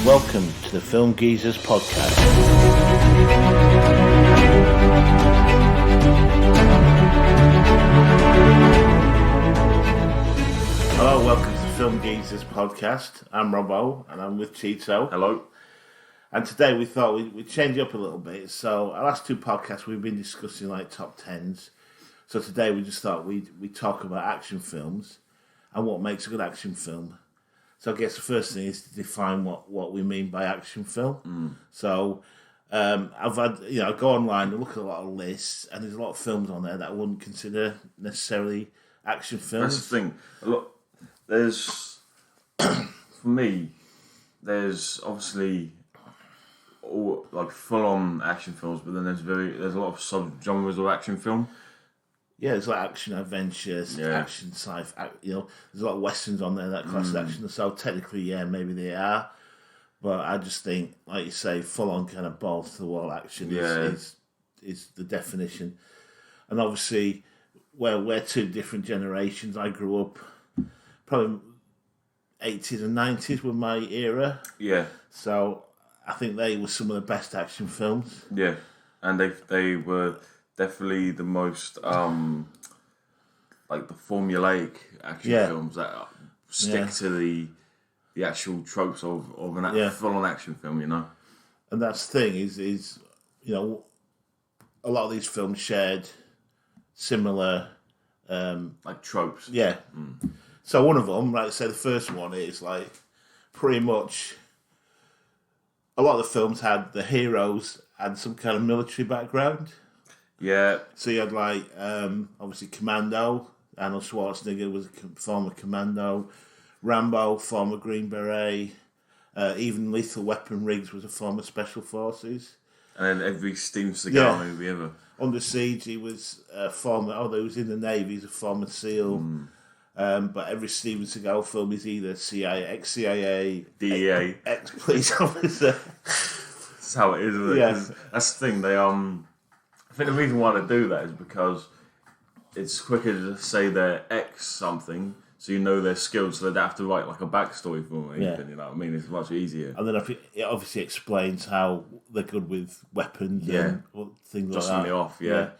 Welcome to the Film Geezers podcast. Hello, welcome to the Film Geezers podcast. I'm Robbo and I'm with Cheeto. Hello. And today we thought we'd change up a little bit. So our last two podcasts we've been discussing like top tens. So today we just thought we'd talk about action films and what makes a good action film. So I guess the first thing is to define what we mean by action film. So I've had, I go online and look at a lot of lists, and there's a lot of films on there that I wouldn't consider necessarily action films. That's the thing. Look, there's for me, there's obviously all like full-on action films, but then there's a lot of sub-genres of action film. Yeah, there's like action adventures, action sci-fi. There's a lot of westerns on there that class as action. So technically, yeah, maybe they are. But I just think, like you say, full-on kind of balls to the wall action is the definition. And obviously, we're two different generations. I grew up probably 80s and 90s were my era. Yeah. So I think they were some of the best action films. Yeah, and they were definitely the most like the formulaic action films that stick to the actual tropes of an full-on action film, And that's the thing is a lot of these films shared similar like tropes. Yeah. So one of them, like I say, the first one is like pretty much a lot of the films had the heroes had some kind of military background. Yeah. So you had like obviously Commando. Arnold Schwarzenegger was a former Commando. Rambo, former Green Beret. Even Lethal Weapon Riggs was a former Special Forces. And then every Steven Seagal movie ever. Under Siege, he was a former. Although he was in the Navy, he's a former SEAL. But every Steven Seagal film is either CIA, ex-CIA, DEA, ex-police officer. That's how it is, isn't it? Yeah. That's the thing. I think the reason why they do that is because it's quicker to say they're X something, so you know their skills, so they don't have to write like a backstory for them or anything, you know what I mean? It's much easier. And then it obviously explains how they're good with weapons and things just like that. Just off, yeah.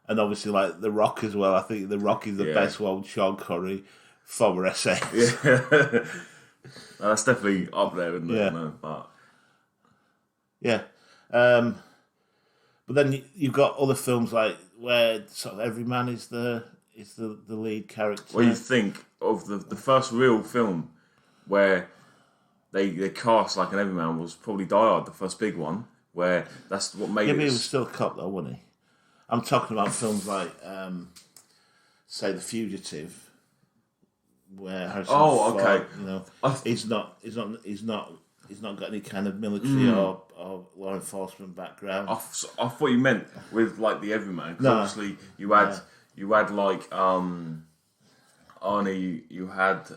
And obviously, like The Rock as well. I think The Rock is the best one. Sean Connery, former SAS. Yeah. That's definitely up there, isn't it? Yeah. But yeah. But then you've got other films like where sort of every man is the lead character. Well, you think of the first real film where they cast like an everyman was probably Die Hard, the first big one, where that's what made it. Yeah, but he was still a cop though, wasn't he? I'm talking about films like, say, The Fugitive, where Harrison Ford, he's not got any kind of military or law enforcement background. I thought you meant with like the everyman. No. Obviously, you had like Arnie, you had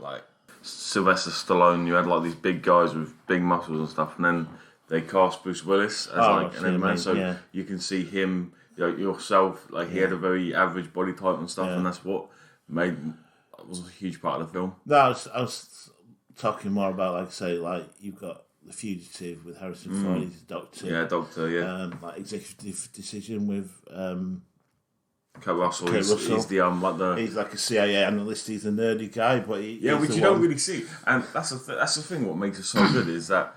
like Sylvester Stallone. You had like these big guys with big muscles and stuff, and then they cast Bruce Willis as like an everyman. So you can see him, yourself. Like he had a very average body type and stuff, and that's what was a huge part of the film. No, I was talking more about, like, say, like you've got The Fugitive with Harrison Ford, he's a doctor. Yeah, doctor. Yeah. Like Executive Decision with Kurt Russell. He's he's like a CIA analyst. He's a nerdy guy, but which you don't really see. And that's the thing. What makes it so good is that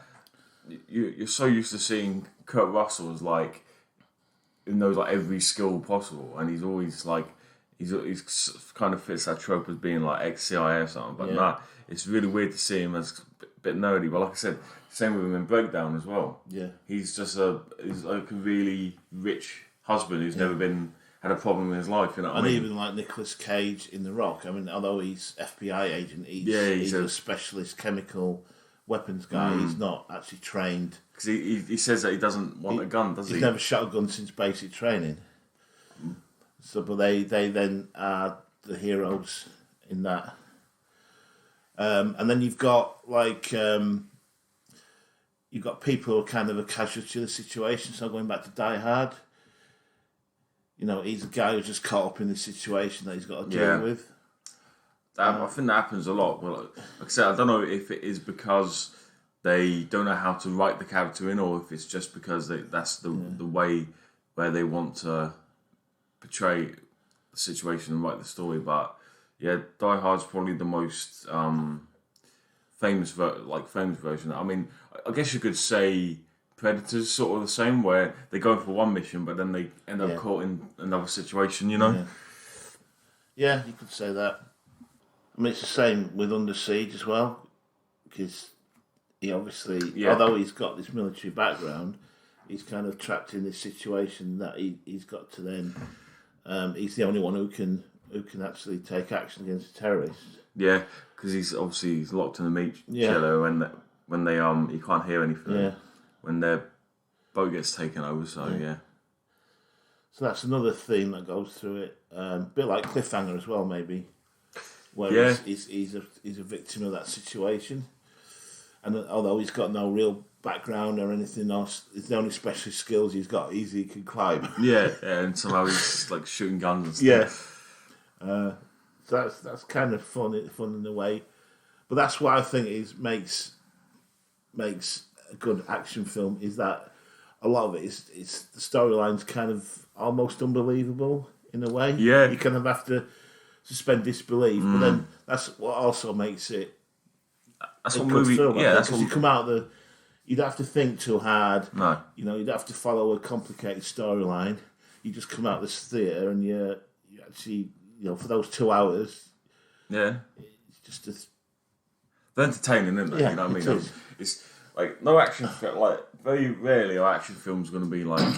you're so used to seeing Kurt Russell as like he knows like every skill possible, and he's always like he's kind of fits that trope as being like ex-CIA or something. But nah, it's really weird to see him as a bit nerdy. But like I said, same with him in Breakdown as well. Yeah, he's like a really rich husband who's never had a problem in his life, you know what I mean? Even like Nicolas Cage in The Rock. I mean, although he's FBI agent, he's a specialist chemical weapons guy. He's not actually trained. Because he says that he doesn't want a gun, does he? He's never shot a gun since basic training. So, but they then are the heroes in that. And then you've got like you've got people who are kind of a casualty of the situation. So going back to Die Hard, he's a guy who's just caught up in this situation that he's got to deal with. I think that happens a lot. Well, like I said, I don't know if it is because they don't know how to write the character in, or if it's just because that's the way where they want to portray the situation and write the story. But yeah, Die Hard's probably the most famous version. I mean, I guess you could say Predator's sort of the same, where they go for one mission, but then they end up caught in another situation. You know? Yeah, you could say that. I mean, it's the same with Under Siege as well, because he obviously, although he's got this military background, he's kind of trapped in this situation that he's got to then. He's the only one who can actually take action against a terrorist. Yeah, because he's locked in the meat cellar when they he can't hear anything. Yeah. When their boat gets taken over, so So that's another theme that goes through it. A bit like Cliffhanger as well, maybe, where he's a victim of that situation, and although he's got no real background or anything else, it's the only special skills he's got. He can climb. Yeah, and somehow he's like shooting guns and stuff. Yeah. So that's kind of fun in a way, but that's what I think makes a good action film, is that a lot of it is the storyline's kind of almost unbelievable in a way. Yeah, you kind of have to suspend disbelief, but then that's what also makes it a good movie. film. Yeah, that's because you come out you don't have to think too hard. No, you don't have to follow a complicated storyline. You just come out of this theatre and you actually, for those 2 hours. Yeah, it's just they're entertaining, isn't they? Yeah, you know what I mean? It's like no action. Like very rarely are action films going to be like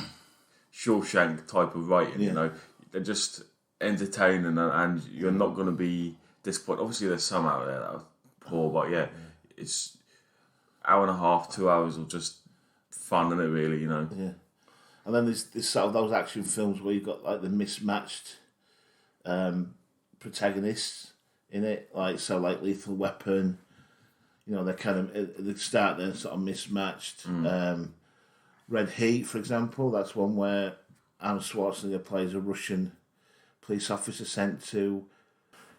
Shawshank type of writing. You know, they're just entertaining, and you're not going to be disappointed. Obviously, there's some out there that are poor, but it's hour and a half, 2 hours of just fun, isn't it? Really, Yeah. And then there's sort of those action films where you've got like the mismatched protagonists in it, like Lethal Weapon. They're kind of at the start they're sort of mismatched. Red Heat, for example, that's one where Arnold Schwarzenegger plays a Russian police officer sent to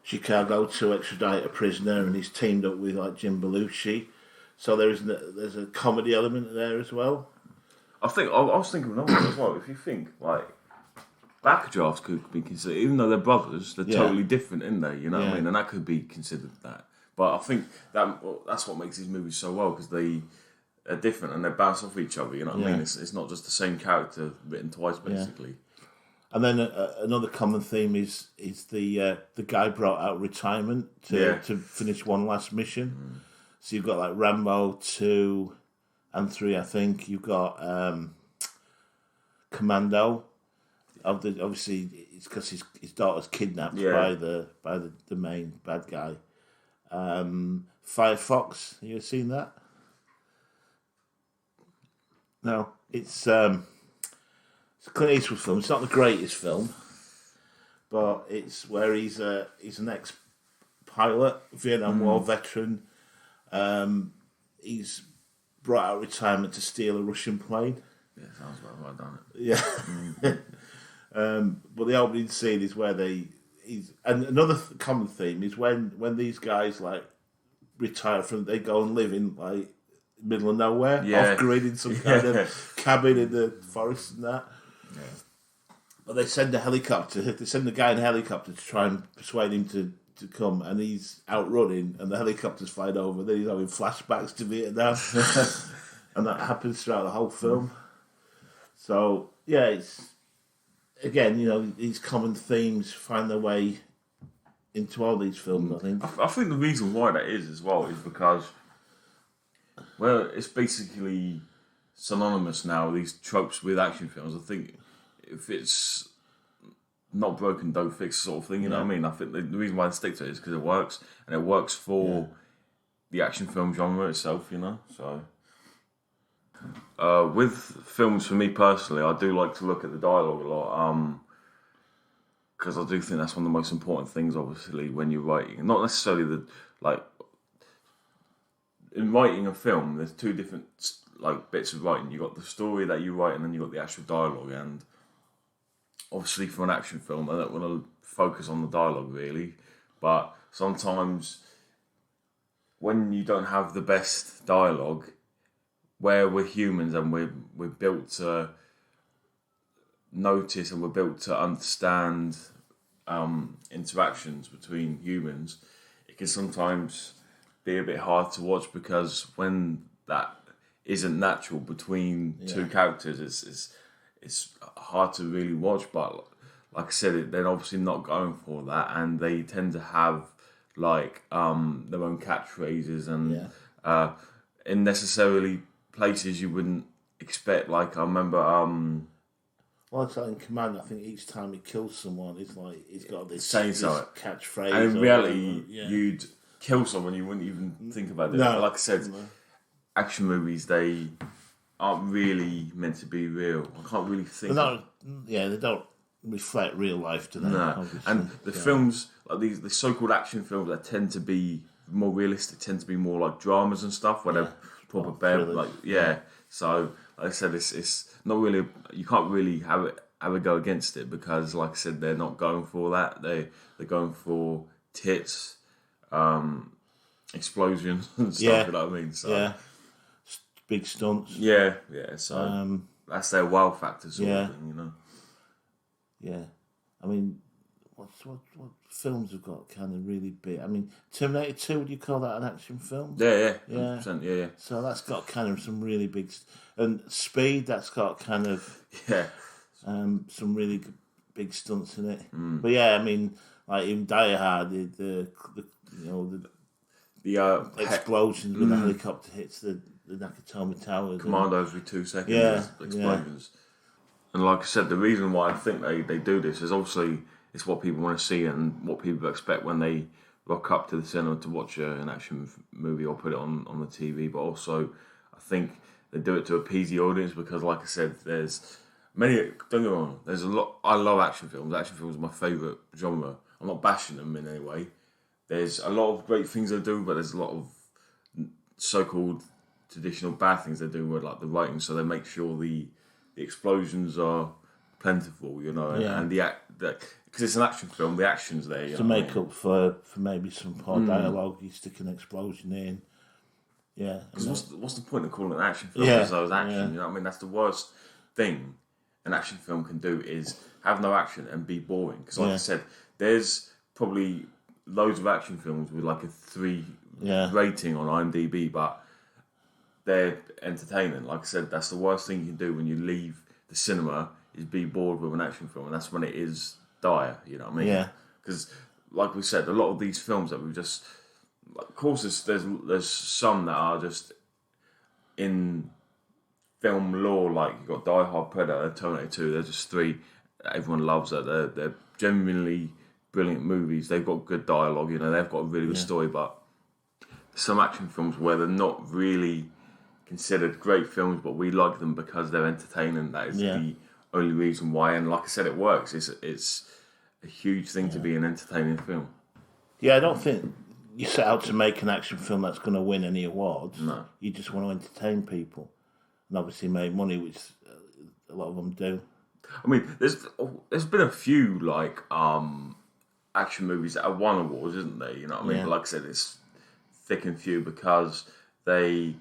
Chicago to extradite a prisoner, and he's teamed up with like Jim Belushi. So there's a comedy element there as well. I was thinking of another one as well. If you think like Backdrafts could be considered, even though they're brothers, they're totally different, in there. You know what I mean? And that could be considered that. But I think that's what makes these movies so well, because they are different and they bounce off each other. You know what I mean? It's not just the same character written twice, basically. Yeah. And then another common theme is the guy brought out retirement to finish one last mission. So you've got like Rambo 2 and 3, I think. You've got Commando. Obviously, it's because his daughter's kidnapped by the main bad guy. Firefox, have you ever seen that? No, it's a Clint Eastwood film. It's not the greatest film, but it's where he's an ex-pilot, Vietnam War veteran. He's brought out retirement to steal a Russian plane. Yeah, sounds about right, doesn't it? Yeah. But the opening scene is where and another common theme is when these guys like retire from, they go and live in like middle of nowhere, off grid in some kind of cabin in the forest and that. Yeah. But they send a helicopter. They send the guy in a helicopter to try and persuade him to come, and he's out running, and the helicopter's flying over. Then he's having flashbacks to Vietnam, and that happens throughout the whole film. So yeah, it's again, these common themes find their way into all these films. I think. I think the reason why that is as well is because, well, it's basically synonymous now, these tropes with action films. I think if it's not broken, don't fix sort of thing, you know what I mean? I think the reason why I stick to it is because it works, and it works for the action film genre itself, so... with films, for me personally, I do like to look at the dialogue a lot, because I do think that's one of the most important things, obviously, when you're writing. Not necessarily in writing a film, there's two different bits of writing. You've got the story that you write, and then you've got the actual dialogue. And obviously, for an action film, I don't want to focus on the dialogue really, but sometimes when you don't have the best dialogue, where we're humans and we're built to notice and we're built to understand interactions between humans, it can sometimes be a bit hard to watch because when that isn't natural between two characters, it's hard to really watch. But like I said, they're obviously not going for that, and they tend to have like their own catchphrases and in necessarily places you wouldn't expect. Like I remember. Well, it's like in Command, I think each time he kills someone, it's like he's got this catchphrase. And in reality, you'd kill someone, you wouldn't even think about it. No. But like I said, action movies, they aren't really meant to be real. I can't really think. They don't reflect real life to them. No. And the films, like the so-called action films that tend to be more realistic, tend to be more like dramas and stuff, where they're proper So, like I said, it's not really. You can't really have a go against it because, like I said, they're not going for that. They're going for tits, explosions and stuff. You know what I mean? So, big stunts. Yeah. So that's their wow factor sort of thing, you know. Yeah, I mean, what films have got kind of really big? I mean, Terminator 2, would you call that an action film? Yeah, 100%, yeah. So that's got kind of some really big, and Speed, that's got kind of some really big stunts in it. But yeah, I mean, like in Die Hard, the explosions when the helicopter hits the Nakatomi Towers. Commando every 2 seconds, explosions. And like I said, the reason why I think they do this is obviously it's what people want to see and what people expect when they rock up to the cinema to watch an action movie or put it on the TV. But also, I think they do it to appease the audience because, like I said, there's many. Don't get me wrong. There's a lot. I love action films. Action films are my favourite genre. I'm not bashing them in any way. There's a lot of great things they do, but there's a lot of so-called traditional bad things they do with like the writing. So they make sure the explosions are plentiful, you know, and because it's an action film, the action's there. To make up for maybe some poor dialogue, you stick an explosion in. Yeah. Because what's the point of calling it an action film? Because there was action, you know what I mean? That's the worst thing an action film can do is have no action and be boring. Because like I said, there's probably loads of action films with like a 3 rating on IMDb, but they're entertaining. Like I said, that's the worst thing you can do when you leave the cinema is be bored with an action film, and that's when it is dire. You know what I mean? Yeah. Because, like we said, a lot of these films that we've just, of course, there's some that are just in film lore. Like you've got Die Hard, Predator, Terminator 2. They're just 3 that everyone loves. That they're genuinely brilliant movies. They've got good dialogue. You know, they've got a really good story. But some action films where they're not really considered great films, but we like them because they're entertaining. That is the only reason why. And like I said, it works. It's a huge thing to be an entertaining film. Yeah, I don't think you set out to make an action film that's going to win any awards. No. You just want to entertain people and obviously make money, which a lot of them do. I mean, there's been a few like action movies that have won awards, isn't there? You know what I mean? Yeah. But like I said, it's thick and few because the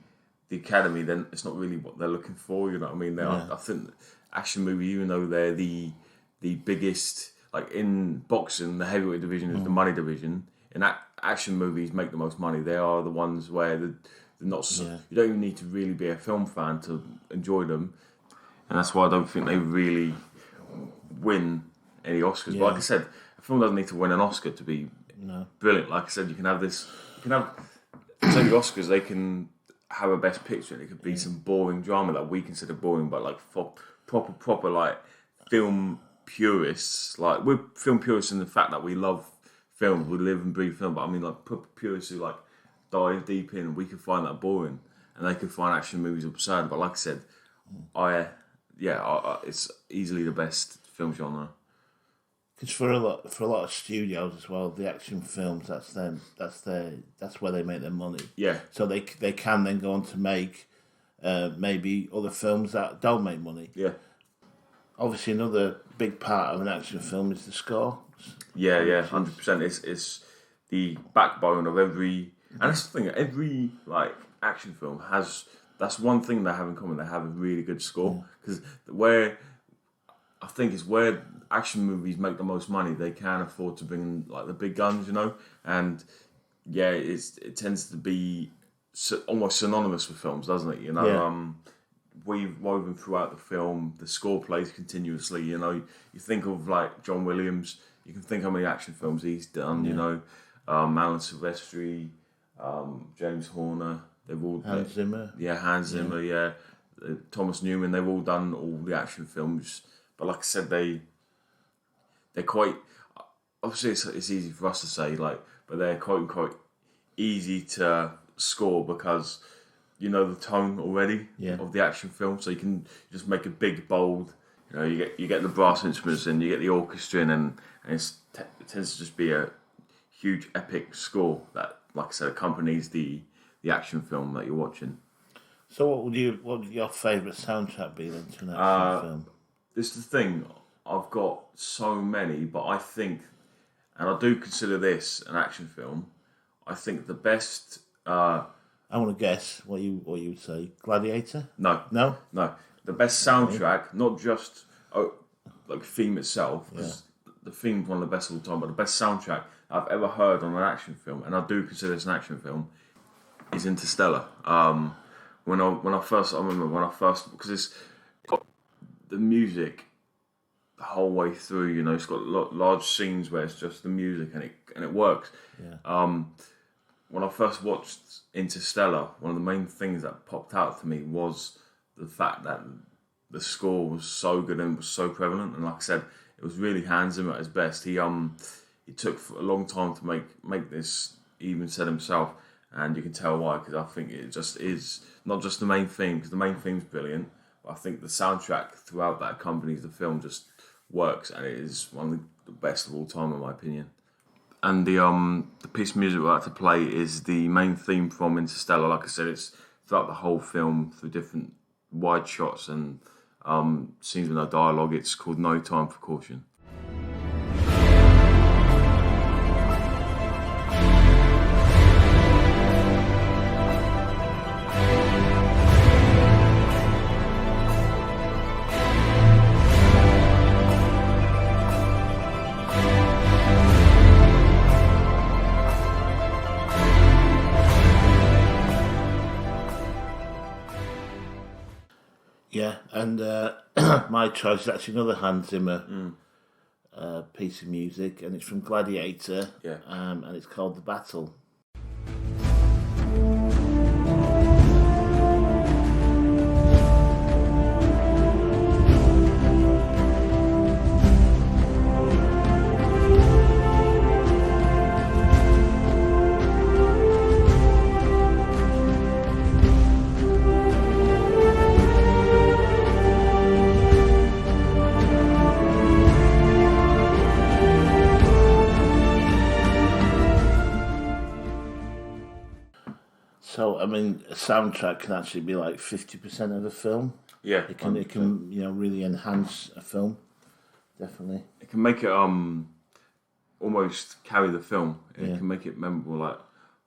Academy, then it's not really what they're looking for. You know what I mean? I think action movie, even though they're the biggest, like in boxing, the heavyweight division is the money division. In action movies, make the most money. They are the ones where they're not. You don't even need to really be a film fan to enjoy them, and that's why I don't think they really win any Oscars. But like I said, a film doesn't need to win an Oscar to be brilliant. Like I said, you can have this. You can have say the Oscars. They can have a best picture, and it could be some boring drama that we consider boring, but like for proper like film purists. Like we're film purists in the fact that we love film, we live and breathe film. But I mean, like purists who like dive deep in, we could find that boring, and they could find action movies absurd. But like I said, it's easily the best film genre. Because for a lot of studios as well, the action films that's where they make their money. Yeah. So they can then go on to make maybe other films that don't make money. Yeah. Obviously, another big part of an action film is the score. Yeah, 100%. It's the backbone of every, and that's the thing. Every like action film has that's one thing they have in common. They have a really good score because where I think it's where action movies make the most money. They can afford to bring in like the big guns, and it tends to be almost synonymous with films, doesn't it? We've woven throughout the film. The score plays continuously. You think of like John Williams. You can think how many action films he's done. Alan Silvestri, James Horner. They've all Hans Zimmer. Hans Zimmer. Yeah, Thomas Newman. They've all done all the action films. But like I said, they're quite. Obviously, it's easy for us to say but they're quote unquote easy to score because you know the tone already of the action film, so you can just make a big, bold. You get the brass instruments in, you get the orchestra in, and it tends to just be a huge, epic score that, like I said, accompanies the action film that you're watching. So, what would your favourite soundtrack be then to an action film? This is the thing. I've got so many, but I think, and I do consider this an action film. I think the best. I want to guess what you would say. Gladiator? No. The best soundtrack, not just theme itself, because the theme's one of the best of all time, but the best soundtrack I've ever heard on an action film, and I do consider this an action film, is Interstellar. I remember because it's got the music the whole way through. It's got large scenes where it's just the music and it works. Yeah. When I first watched Interstellar, one of the main things that popped out to me was the fact that the score was so good and was so prevalent. And like I said, it was really Hans Zimmer at his best. He took a long time to make this. He even said himself, and you can tell why, because I think it just is not just the main theme, because the main theme's brilliant, but I think the soundtrack throughout that accompanies the film just works, and it is one of the best of all time in my opinion. And the piece of music we're about to play is the main theme from Interstellar. Like I said, it's throughout the whole film through different wide shots and scenes with no dialogue. It's called No Time for Caution. Yeah, and my choice is actually another Hans Zimmer piece of music, and it's from Gladiator, and it's called The Battle. So, I mean, a soundtrack can actually be like 50% of the film. Yeah, it can really enhance a film. Definitely, it can make it almost carry the film. It can make it memorable. Like,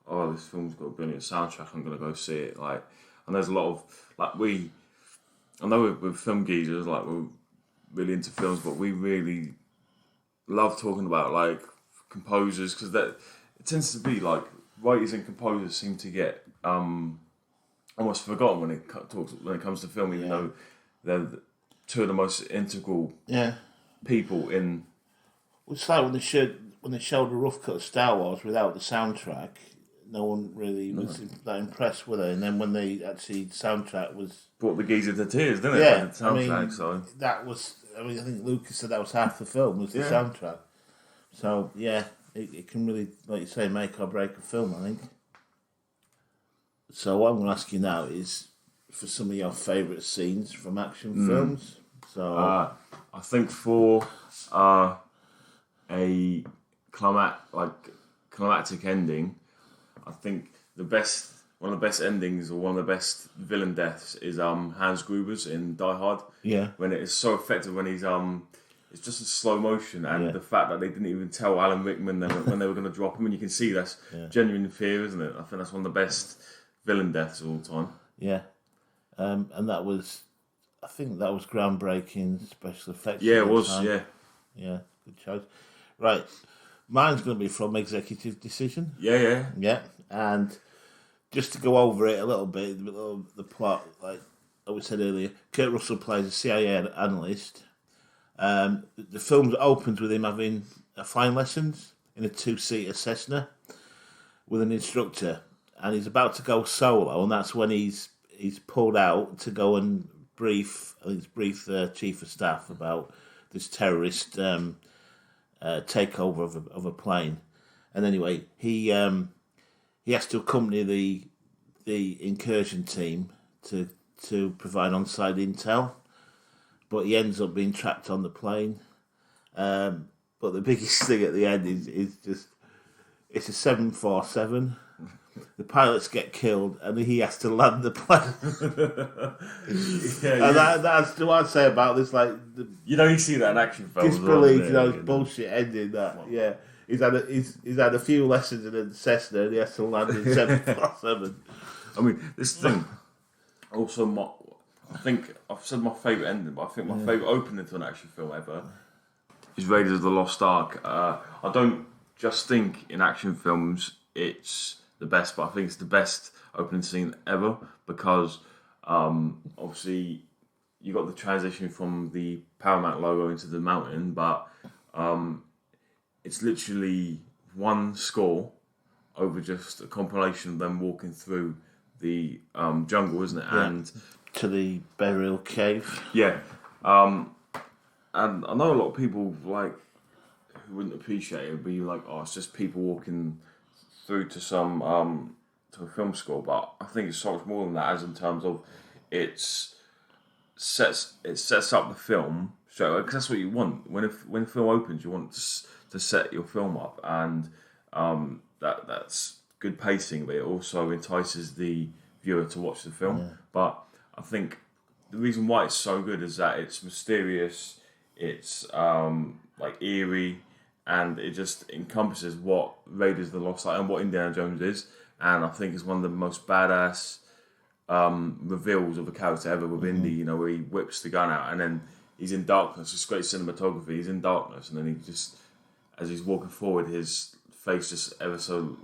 oh, this film's got a brilliant soundtrack. I'm gonna go see it. Like, and there's a lot of I know with film geezers, like we're really into films, but we really love talking about like composers because that it tends to be like writers and composers seem to get almost forgotten when it comes to film, even though they're two of the most integral people in. It's like when they showed a rough cut of Star Wars without the soundtrack, no one really was that impressed with it. And then when they actually soundtrack was brought the geezer to tears, didn't it? Yeah, the soundtrack. That was. I think Lucas said that was half the film was the soundtrack. So it can really, like you say, make or break a film, I think. So what I'm going to ask you now is for some of your favourite scenes from action films. So I think for a climactic ending, I think one of the best endings or one of the best villain deaths is Hans Gruber's in Die Hard. Yeah. When it is so effective when he's it's just a slow motion, and the fact that they didn't even tell Alan Rickman when they were going to drop him, and you can see that's genuine fear, isn't it? I think that's one of the best villain deaths of all time. Yeah, And that was, I think that was groundbreaking special effects. Yeah, at it the was. time. Yeah, good choice. Right, mine's going to be from Executive Decision. Yeah. And just to go over it a little bit, the plot, like we said earlier, Kurt Russell plays a CIA analyst. The film opens with him having flying lessons in a 2-seater Cessna with an instructor, and he's about to go solo, and that's when he's pulled out to go and brief the chief of staff about this terrorist takeover of a plane. And anyway, he has to accompany the incursion team to provide on-site intel, but he ends up being trapped on the plane. But the biggest thing at the end is just it's a 747. The pilots get killed, and he has to land the plane. And that's what I'd say about this. Like, you see that in action films. Disbelief, it's bullshit ending. That he's had a few lessons in a Cessna, and he has to land in 747. I mean, this thing. Also, I think I've said my favourite ending, but I think my favourite opening to an action film ever is Raiders of the Lost Ark. I don't just think in action films it's the best, but I think it's the best opening scene ever because obviously you got the transition from the Paramount logo into the mountain, but it's literally one score over just a compilation of them walking through the jungle, isn't it? Yeah. And to the burial cave. Yeah. And I know a lot of people who wouldn't appreciate it would be like, oh, it's just people walking through to some to a film score, but I think it's so much more than that, as in terms of it sets up the film. So because that's what you want when a film opens, you want to set your film up, and that's good pacing, but it also entices the viewer to watch the film. Yeah. But I think the reason why it's so good is that it's mysterious, it's eerie, and it just encompasses what Raiders of the Lost Ark and what Indiana Jones is. And I think it's one of the most badass reveals of a character ever with Indy, where he whips the gun out and then he's in darkness. It's great cinematography. He's in darkness, and then he just, as he's walking forward, his face just ever so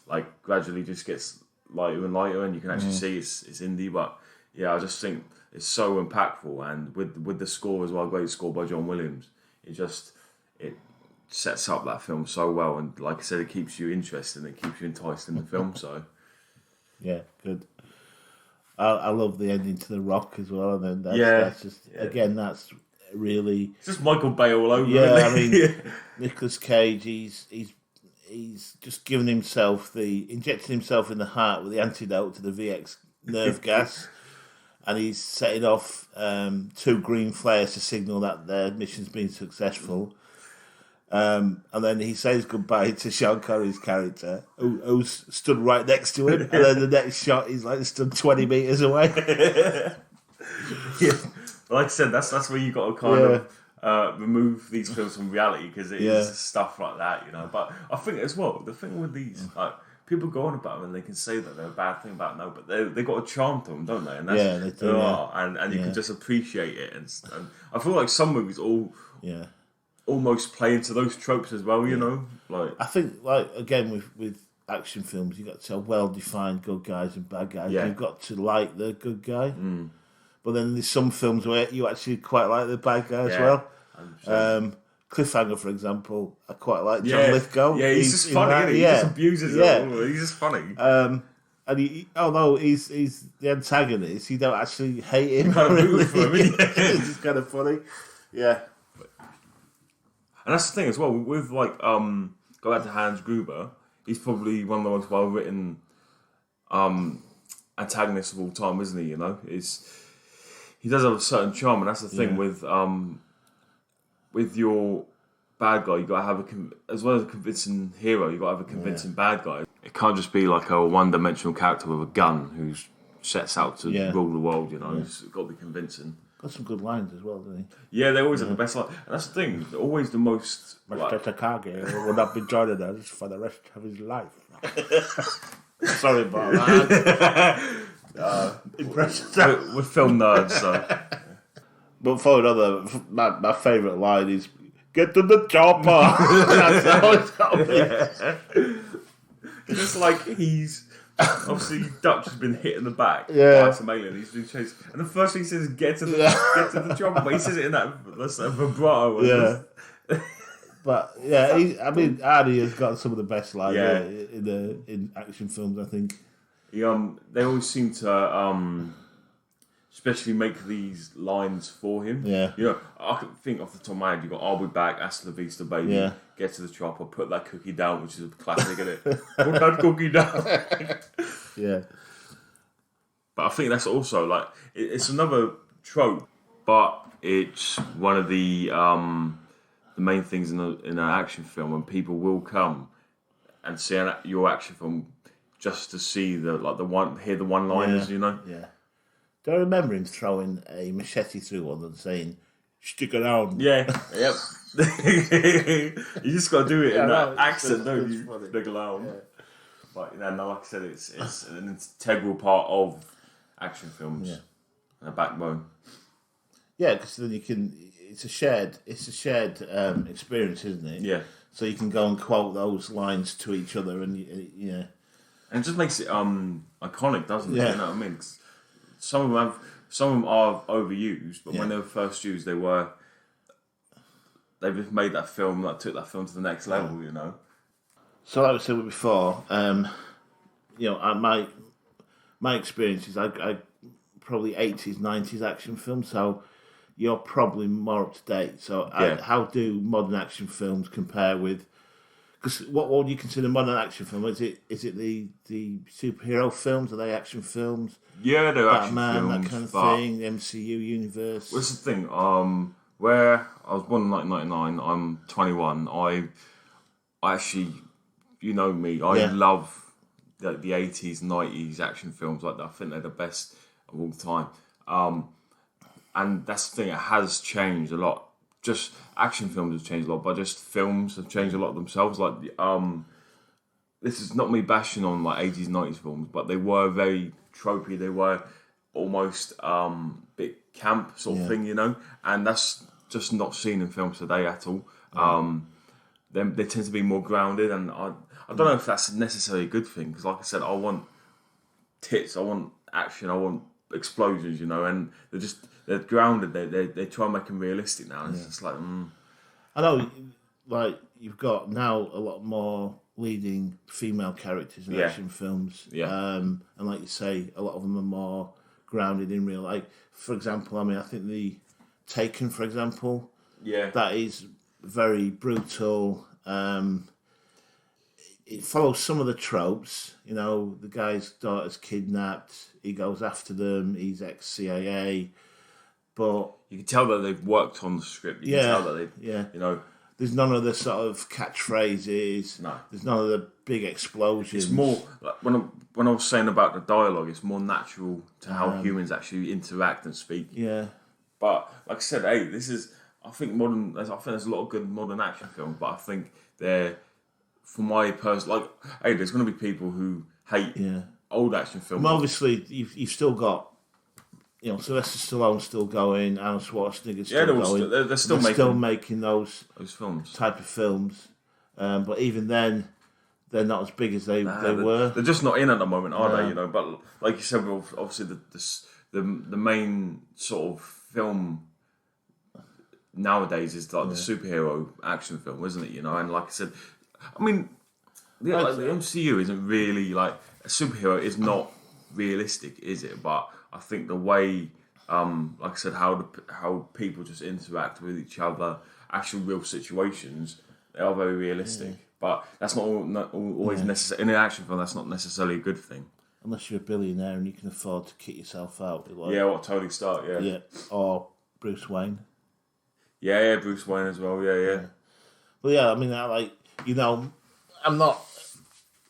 like gradually just gets lighter and lighter, and you can actually see it's Indy. But yeah, I just think it's so impactful, and with the score as well, great score by John Williams. It sets up that film so well, and like I said, it keeps you interested and it keeps you enticed in the film. So yeah, good. I love the ending to The Rock as well, and then that's just again, that's really it's just Michael Bay all over. Yeah, I mean, Nicolas Cage, he's just given himself injecting himself in the heart with the antidote to the VX nerve gas, and he's setting off 2 green flares to signal that their mission's been successful. And then he says goodbye to Sean Connery's character, who's stood right next to him, and then the next shot he's stood 20 metres away. Yeah. Like I said, that's where you got to kind of remove these films from reality, because it is stuff like that, But I think as well, the thing with these, people go on about them and they can say that they're a bad thing about but they've got a charm to them, don't they? And that's, they do. And you can just appreciate it. And I feel like some movies almost play into those tropes as well, I think, again, with action films, you've got to have well-defined good guys and bad guys. Yeah. You've got to like the good guy. But then there's some films where you actually quite like the bad guy as well. Cliffhanger, for example, I quite like John Lithgow. Yeah, he's just funny, isn't he? He just abuses it. He's just funny. And although he's the antagonist, you don't actually hate him. You kind of root for him, It's just kind of funny. Yeah. And that's the thing as well, with go back to Hans Gruber, he's probably one of the most well-written antagonists of all time, isn't he, He does have a certain charm, and that's the thing with your bad guy, you got to have as well as a convincing hero, you got to have a convincing bad guy. It can't just be like a one-dimensional character with a gun who sets out to rule the world, It's got to be convincing. Got some good lines as well, doesn't he? Yeah, they always have the best lines. And that's the thing, they're always the most... Mr. Takagi will not be joining us for the rest of his life. Sorry about that. impressions. We're film nerds, so. But for another, my favourite line is "Get to the chopper." That's always got to be. Just like he's obviously Dutch has been hit in the back Yeah. by some alien. He's been chased, and the first thing he says is "Get to the chopper," but he says it in that vibrato. Yeah. But yeah, Arnie has got some of the best lines in action films, I think. They always seem to especially make these lines for him. Yeah. You know, I can think off the top of my head, you got "I'll be back," "Hasta la vista, baby," Yeah. "Get to the chopper," "Put that cookie down," which is a classic, isn't it? Put that cookie down. Yeah. But I think that's also like it's another trope, but it's one of the main things in an action film when people will come and see your action film just to see hear the one-liners, you know. Yeah. Do I remember him throwing a machete through one and saying, "Stick around"? Yeah. Yep. You just got to do it in that accent, don't you? Funny. Stick around. Yeah. But no, like I said, it's an integral part of action films and a backbone. Yeah, because then you can. It's a shared experience, isn't it? Yeah. So you can go and quote those lines to each other, and and it just makes it iconic, doesn't it? Yeah. You know what I mean? 'Cause some of them are overused, but when they were first used, they've just made that film, took that film to the next level, you know. So like I said before, my experience is I probably 80s, 90s action films. So you're probably more up to date. So how do modern action films compare with? Because what would you consider modern action film? Is it the superhero films? Are they action films? Yeah, they're action Batman, films, that kind of but thing. MCU universe. what's the thing? Where I was born in 1999, I'm 21. I actually, you know me, I love the 80s, 90s action films like that. I think they're the best of all time. And that's the thing, it has changed a lot. Just action films have changed a lot, but just films have changed a lot themselves. Like, this is not me bashing on like 80s, 90s films, but they were very tropey. They were almost bit camp sort of thing, you know. And that's just not seen in films today at all. They tend to be more grounded, and I don't know if that's necessarily a good thing. Because, like I said, I want tits, I want action, I want explosions, you know. And they're grounded. They try and make them realistic now. And it's just like, I know, like you've got now a lot more leading female characters in action films. Yeah. And like you say, a lot of them are more grounded in real life. For example, I think the Taken, for example, that is very brutal. It follows some of the tropes. You know, the guy's daughter's kidnapped. He goes after them. He's ex-CIA. But you can tell that they've worked on the script. You can tell that you know, there's none of the sort of catchphrases. No. There's none of the big explosions. It's more like when I was saying about the dialogue, it's more natural to how humans actually interact and speak. Yeah. But like I said, I think there's a lot of good modern action films, but I think they're, for my personal, there's going to be people who hate old action films. Well, obviously, you've still got, Sylvester Stallone's still going, Arnold Schwarzenegger's still going. They're still making those films. Type of films. But even then, they're not as big as they were. They're just not in at the moment, are they? You know, but like you said, obviously the main sort of film nowadays is like the superhero action film, isn't it? You know, and like I said, I mean, the MCU isn't really like a superhero is not realistic, is it? But I think the way, like I said, how people just interact with each other, actual real situations, they are very realistic. Yeah. But that's not always necessary in an action film. That's not necessarily a good thing. Unless you're a billionaire and you can afford to kick yourself out. What Tony Stark, yeah, or Bruce Wayne. Yeah, Bruce Wayne as well. Yeah. Well, yeah, I mean, I'm not.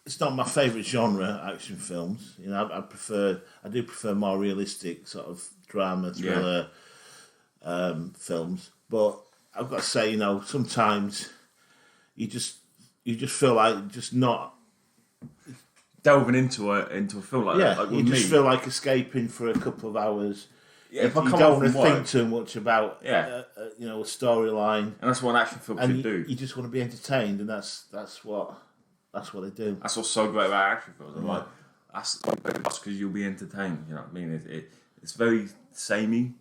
It's not my favourite genre, action films. You know, I do prefer more realistic sort of drama, thriller films. But I've got to say, sometimes you just feel like just not. delving into a film like that. Like you with just me, feel like escaping for a couple of hours. yeah, if I You come don't home want from to think work, too much about a storyline, and that's what an action film and should do. you just want to be entertained, and that's what they do. That's what's so great about action films. I'm like, that's because you'll be entertained. You know what I mean? It's very samey,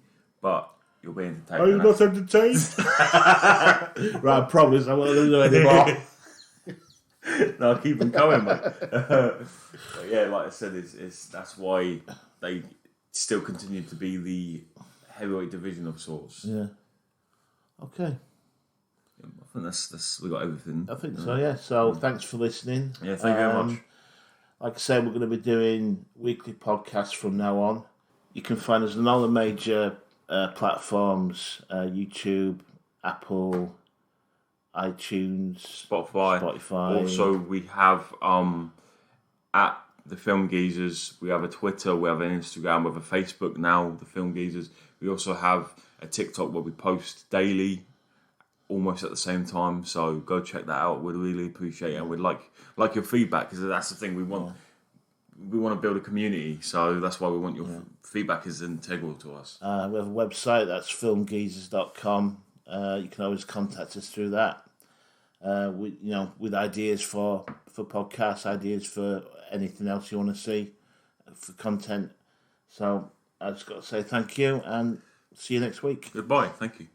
but you'll be entertained. Are you not entertained? Right, I promise I won't do anymore. No, keep them coming, mate. But yeah, like I said, that's why they still continue to be the heavyweight division of sorts. Yeah. Okay. I think that's we got everything. I think so. Yeah. So thanks for listening. Yeah, thank you very much. Like I said, we're going to be doing weekly podcasts from now on. You can find us on all the major platforms: YouTube, Apple, iTunes, Spotify. Also, we have at the Film Geezers. We have a Twitter. We have an Instagram. We have a Facebook now. The Film Geezers. We also have a TikTok where we post daily, almost at the same time. So go check that out. We'd really appreciate it, and we'd like your feedback, because that's the thing we want. Yeah. We want to build a community, so that's why we want your feedback is integral to us. We have a website, that's filmgeezers.com. You can always contact us through that. With ideas for podcasts, ideas for anything else you want to see, for content. So I just got to say thank you and see you next week. Goodbye. Thank you.